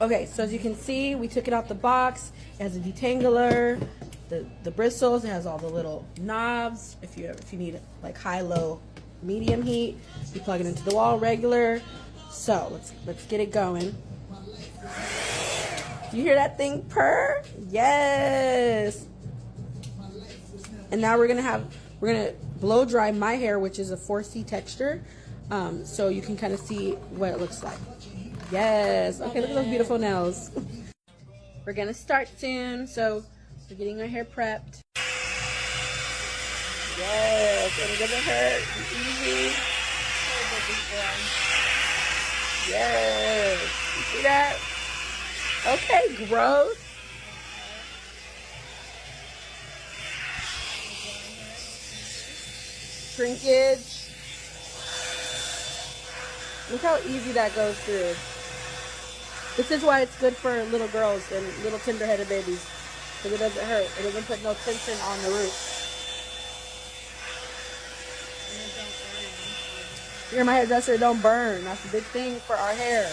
Okay, so as you can see, we took it out the box. It has a detangler, the bristles. It has all the little knobs. If you need like high, low, medium heat, you plug it into the wall regular. So let's get it going. You hear that thing purr? Yes. And now we're gonna blow dry my hair, which is a 4C texture, so you can kind of see what it looks like. Yes. Okay, look at those beautiful nails. We're gonna start soon, so we're getting our hair prepped. Yes, and it doesn't hurt. It's easy. Yes. You see that? Okay, gross. Shrinkage. Look how easy that goes through. This is why it's good for little girls and little tender-headed babies, because it doesn't hurt. It doesn't put no tension on the root. Here, my hairdresser, don't burn. That's a big thing for our hair.